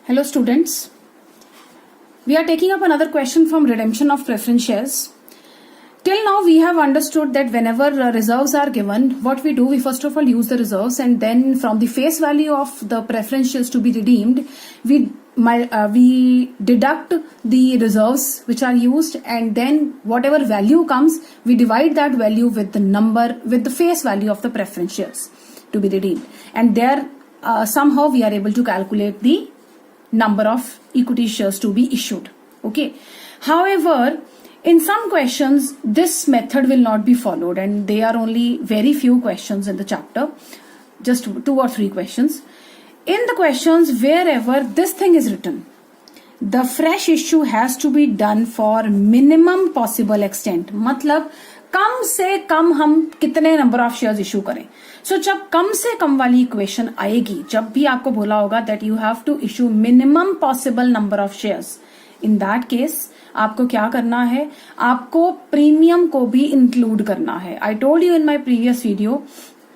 Hello students, we are taking up another question from redemption of preference shares. Till now we have understood that whenever reserves are given, what we do, we first of all use the reserves, and then from the face value of the preference shares to be redeemed, we deduct the reserves which are used, and then whatever value comes, we divide that value with the face value of the preference shares to be redeemed, and there somehow we are able to calculate the number of equity shares to be issued. Okay. However, in some questions, this method will not be followed, and there are only very few questions in the chapter, just 2 or 3 questions. In the questions, wherever this thing is written, the fresh issue has to be done for minimum possible extent. मतलब कम से कम हम कितने number of shares issue करें. सो जब कम से कम वाली equation आएगी, जब भी आपको बोला होगा that you have to issue minimum possible number of shares, in that case आपको क्या करना है, आपको प्रीमियम को भी इंक्लूड करना है. I told you in my previous video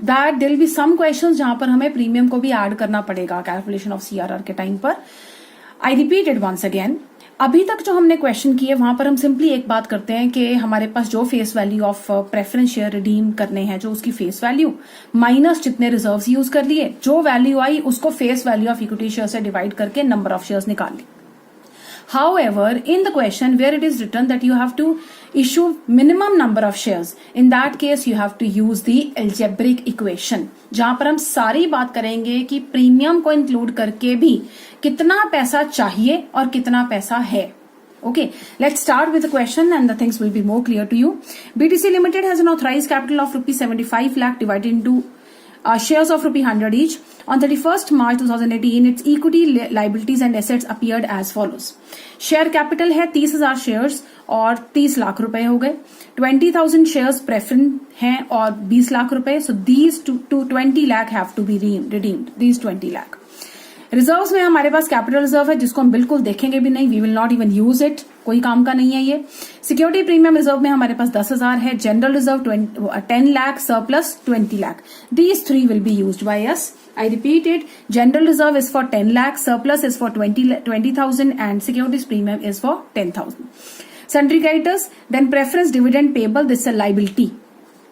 that there will be some questions जहां पर हमें प्रीमियम को भी ऐड करना पड़ेगा कैलकुलेशन ऑफ सीआरआर के टाइम पर. I repeat it once again. अभी तक जो हमने क्वेश्चन किए वहां पर हम सिंपली एक बात करते हैं कि हमारे पास जो face value of preference share redeem करने हैं, जो उसकी फेस वैल्यू माइनस जितने रिजर्व्स यूज कर लिए, जो वैल्यू आई उसको face value of equity share से डिवाइड करके नंबर ऑफ शेयर्स निकाल ली. However, in the question where it is written that you have to issue minimum number of shares, in that case you have to use the algebraic equation, जहां पर हम सारी बात करेंगे कि premium को include करके भी कितना पैसा चाहिए और कितना पैसा है. Okay, let's start with the question and the things will be more clear to you. BTC Limited has an authorized capital of rupees 75 lakh divided into shares of rupee 100 each. On 31st March 2018, its equity, liabilities and assets appeared as follows. Share capital है 30,000 shares और 30 लाख रुपए हो गए. 20,000 shares preference हैं और 20 लाख रुपए. So these two 20 lakh have to be redeemed. These 20 lakh. Reserves में हमारे पास कैपिटल रिजर्व है जिसको हम बिल्कुल देखेंगे भी नहीं. We will not even use it. कोई काम का नहीं है ये. सिक्योरिटी प्रीमियम रिजर्व में हमारे पास 10,000 है. General reserve 10 lakh, surplus 20 lakh. These 3 will be used by us. I repeat it. General reserve is for 10 lakh, surplus is for 20,000 and securities premium is for 10,000. Sundry creditors, then preference dividend payable, this is a liability.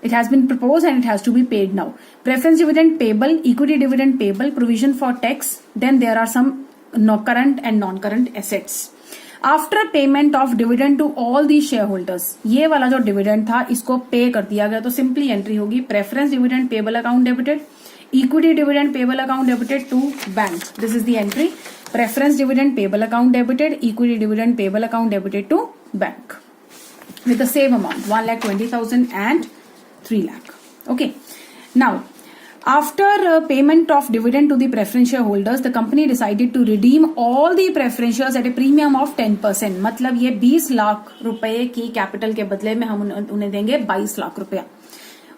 It has been proposed and it has to be paid now. Preference dividend payable, equity dividend payable, provision for tax, then there are some current and non-current assets. After payment of dividend to all the share holders, ये वाला जो dividend था इसको पे कर दिया गया, तो सिंपली एंट्री होगी preference dividend payable account debited, equity dividend payable account debited to bank. This is the entry. Preference dividend payable account debited, equity dividend payable account debited to bank with the same amount 1,20,000 and 3 lakh. Okay. Now, after payment of dividend to the preference shareholders, the company decided to redeem all the preference shares at a premium of 10%. मतलब ये 20 लाख रुपए की capital के बदले में हम उन्हें देंगे 22 लाख रुपया.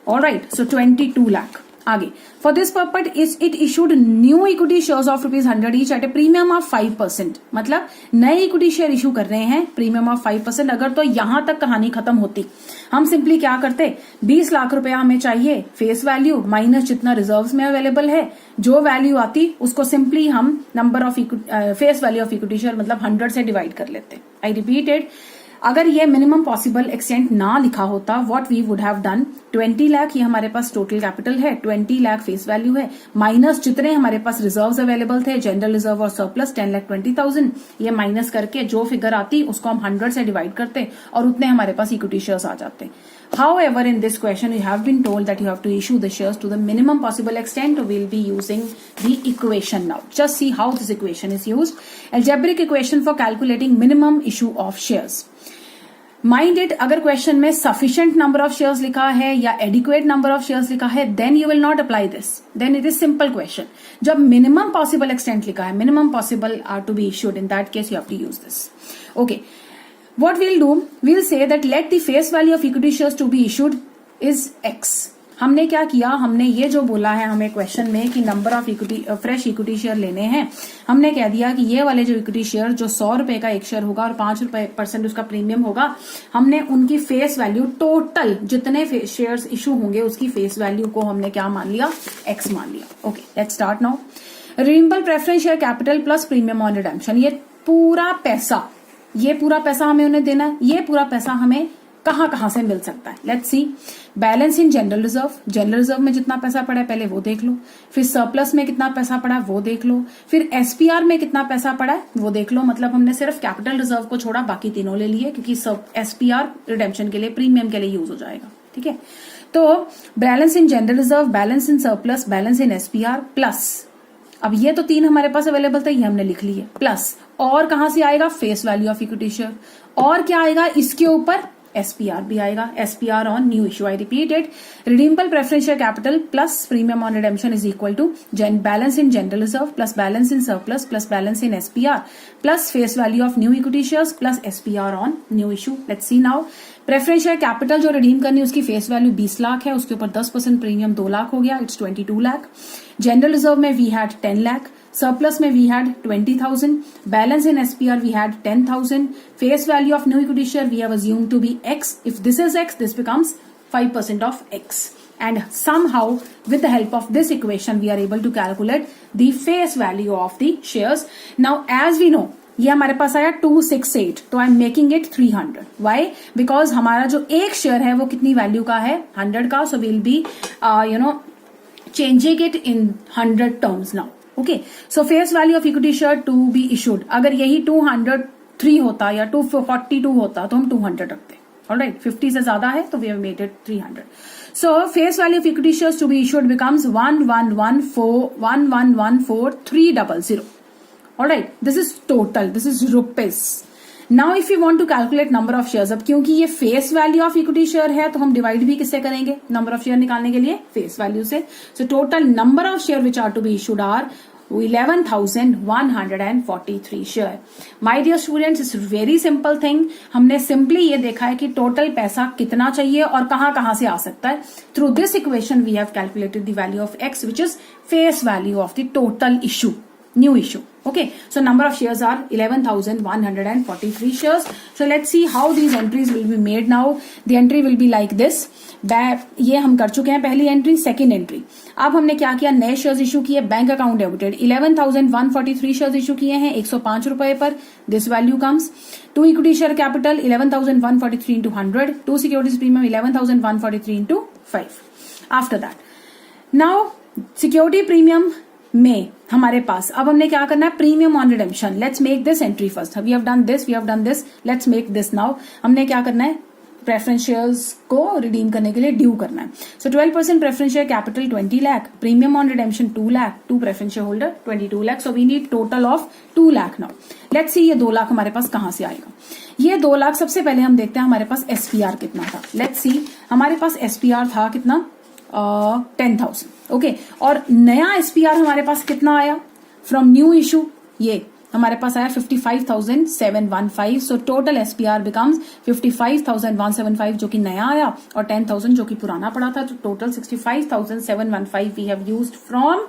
Alright, so 22 lakh. आगे, for this purpose it issued new equity shares of rupees 100 each eight A premium of 5%. मतलब नए इक्विटी शेयर इशू कर रहे हैं प्रीमियम ऑफ 5%. अगर तो यहां तक कहानी खत्म होती, हम सिंपली क्या करते, 20 लाख रुपया हमें चाहिए फेस वैल्यू माइनस जितना रिजर्व्स में अवेलेबल है, जो वैल्यू आती उसको सिंपली हम number of face value of equity share मतलब 100 से डिवाइड कर लेते. I repeat it. अगर ये मिनिमम पॉसिबल एक्सटेंट ना लिखा होता, what we would have done, 20 lakh ये हमारे पास टोटल कैपिटल है, 20 लाख फेस वैल्यू है, माइनस जितने हमारे पास रिजर्व्स अवेलेबल थे, जनरल रिजर्व और सरप्लस 10,20,000, ये माइनस करके जो फिगर आती उसको हम 100 से डिवाइड करते और उतने हमारे पास इक्विटी शेयर्स आ जाते. However, in this question, you have been told that you have to issue the shares to the minimum possible extent. We'll be using the equation now. Just see how this equation is used. Algebraic equation for calculating minimum issue of shares. Mind it, अगर question में sufficient number of shares लिखा है या adequate number of shares लिखा है, then you will not apply this, then it is simple question. जब minimum possible extent लिखा है, minimum possible are to be issued, in that case you have to use this. Okay, what we'll do, we'll say that let the face value of equity shares to be issued is X. हमने क्या किया, हमने ये जो बोला है हमें question में कि number of equity fresh equity share लेने हैं, हमने कह दिया कि ये वाले जो इक्विटी शेयर जो 100 रुपए का एक शेयर होगा और 5% उसका प्रीमियम होगा, हमने उनकी फेस वैल्यू टोटल जितने शेयर्स इशू होंगे उसकी फेस वैल्यू को हमने क्या मान लिया, X मान लिया. Okay, let's start now. Redeemable preference share capital plus premium on redemption, ये पूरा पैसा हमें उन्हें देना है। ये पूरा पैसा हमें कहां से मिल सकता है, let's see. Balance in general reserve में जितना पैसा पड़ा है पहले वो देख लो, फिर सरप्लस में कितना पैसा पड़ा है वो देख लो, फिर एसपीआर में कितना पैसा पड़ा है वो देख लो। मतलब हमने सिर्फ कैपिटल रिजर्व को छोड़ा, बाकी तीनों ले लिए, क्योंकि सब एसपीआर रिडेम्पशन के लिए, प्रीमियम के लिए यूज हो जाएगा, ठीक है। तो balance in general reserve, balance in surplus, balance in SPR plus, अब ये तो तीन हमारे पास अवेलेबल था, ये हमने लिख लिए, प्लस और कहां से आएगा, face value of equity share, और क्या आएगा इसके ऊपर, एसपीआर भी आएगा, SPR on new issue. I repeat it, redeemable preference share capital plus premium on redemption is equal to balance in general reserve plus balance in surplus plus balance in SPR plus face value of new equity shares plus SPR on new issue. Let's see now, preference share capital जो redeem करनी है उसकी face value 20 lakh है, उसके ऊपर 10% premium 2 lakh हो गया, it's 22 lakh. General reserve में वी हैड 10 लाख, सरप्लस में we had 20,000, balance in SPR we had 10,000, face value of new equity share we have assumed to be x. If this is x, this becomes 5% of x. And somehow, with the help of this equation, we are able to calculate the face value of the shares. Now, as we know, ये हमारे पास आया 268, तो I am making it 300. Why? Because हमारा जो एक share है वो कितनी वैल्यू का है, 100 का. So will be changing it in 100 terms now. Okay, so face value of equity share to be issued, अगर यही 203 होता या 242 होता तो हम 200 रखते. ऑलराइट, 50 से ज्यादा है तो we have made it 300. So face value of equity shares to be issued becomes 1114,300. All right, this is total. This is rupees. Now if you want to calculate number of shares, अब क्योंकि ये face value of equity share है तो हम divide भी किससे करेंगे, number of share निकालने के लिए face value से. So total number of share which are to be issued are 11,143 शेयर. My dear students, it's very simple thing. हमने सिंपली ये देखा है कि टोटल पैसा कितना चाहिए और कहां से आ सकता है. Through this equation we have calculated the value of X which is face value of the total issue, new issue. Okay, so number of shares are 11,143 shares. So let's see how these entries will be made now. The entry will be like this. ये हम कर चुके हैं पहली entry. Second entry, अब हमने क्या किया, नए शेयर्स इशू किए, bank account debited 11,143 shares issue किए हैं 105 रुपए पर. This value comes to equity share capital 11,143 into 100, to securities premium 11,143 into 5. After that now security premium में हमारे पास अब हमने क्या करना है, premium on redemption. Let's make this entry first. We have done this, let's make this now. हमने क्या करना है, प्रेफरेंस शेयर्स को रिडीम करने के लिए ड्यू करना है. So 12% preference share capital 20 lakh, premium on redemption 2 lakh, to preference share holder 22 lakh. So we need total of 2 lakh now. Let's see ये 2 लाख हमारे पास कहां से आएगा. ये 2 लाख सबसे पहले हम देखते हैं हमारे पास एसपीआर कितना था. लेट्स सी हमारे पास एसपीआर था कितना, 10,000. ओके, और नया एसपीआर हमारे पास कितना आया फ्रॉम न्यू इशू, ये हमारे पास आया 55,715. सो टोटल एसपीआर बिकम्स 55,175 जो कि नया आया और 10,000 जो कि पुराना पड़ा था. तो total 65,715 we have used from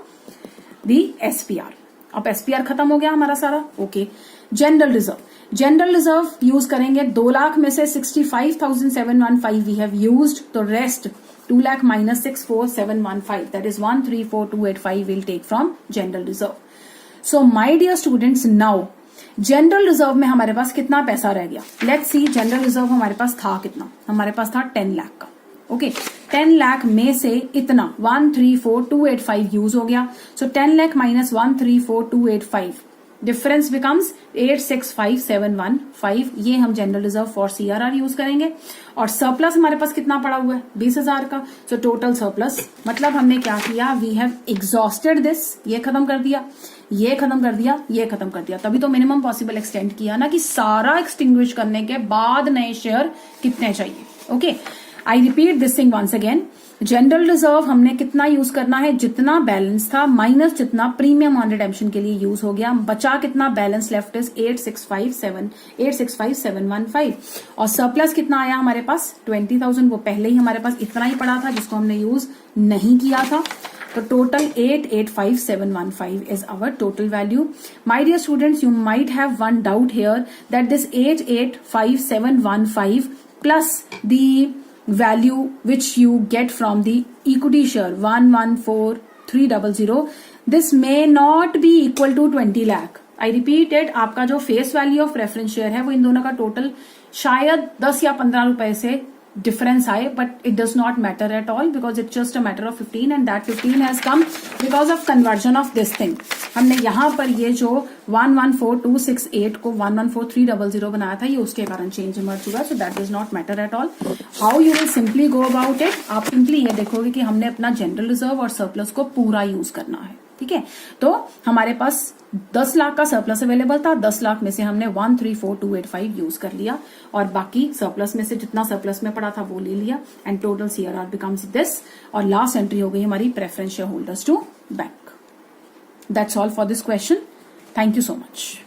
the SPR. अब एसपीआर खत्म हो गया हमारा सारा. ओके, जनरल रिजर्व यूज करेंगे. 2 लाख में से 65,715 वी हैव यूज्ड, तो rest 2 lakh minus 64,715, that is 134,285 we'll take from general reserve. So my dear students, now general reserve में हमारे पास कितना पैसा रह गया. लेट्स सी, जनरल रिजर्व हमारे पास था कितना, हमारे पास था 10 लाख का. ओके, 10 लाख में से इतना 134,285 यूज हो गया. सो 10 लाख माइनस 134,285, डिफरेंस बिकम्स 86,5,715. ये हम general reserve for CRR use करेंगे. और सरप्लस हमारे पास कितना पड़ा हुआ है, 20,000 का. सो टोटल सरप्लस, मतलब हमने क्या किया, वी हैव एग्जॉस्टेड दिस. ये खत्म कर दिया, ये खत्म कर दिया, ये खत्म कर दिया. तभी तो मिनिमम पॉसिबल एक्सटेंड किया ना, कि सारा एक्सटिंग्विश करने के बाद नए शेयर कितने चाहिए. Okay, I repeat this thing once again. General reserve हमने कितना यूज करना है, जितना बैलेंस था माइनस जितना प्रीमियम ऑन रिडेम्पशन के लिए यूज हो गया. बचा कितना, बैलेंस लेफ्ट इज 86,5,715. और सरप्लस कितना आया हमारे पास, 20,000. वो पहले ही हमारे पास इतना ही पड़ा था जिसको हमने यूज नहीं किया था. तो total 88,5,715 is our total value. My dear students, you might have one doubt here that this 88,5,715 plus the value which you get from the equity share 114,300, this may not be equal to 20 lakh. I repeated, आपका जो face value of preference share है वो इन दोनों का total शायद 10 या 15 रुपए से डिफरेंस आए, but it does not matter at all because it just a matter of 15 and that 15 has come because of conversion of this thing. हमने यहां पर ये जो 114268 को 114300 बनाया था, ये उसके कारण चेंज इमर्ज हुआ, so that does not matter at all. How you will simply go about it, आप सिंपली ये देखोगे कि हमने अपना जनरल रिजर्व और सरप्लस को पूरा यूज करना है, ठीक है। तो हमारे पास 10 लाख का सरप्लस अवेलेबल था, 10 लाख में से हमने 134285 यूज कर लिया और बाकी सरप्लस में से जितना सरप्लस में पड़ा था वो ले लिया and total CRR becomes this. और लास्ट एंट्री हो गई हमारी preference share holders to bank. That's all for this question. Thank you so much.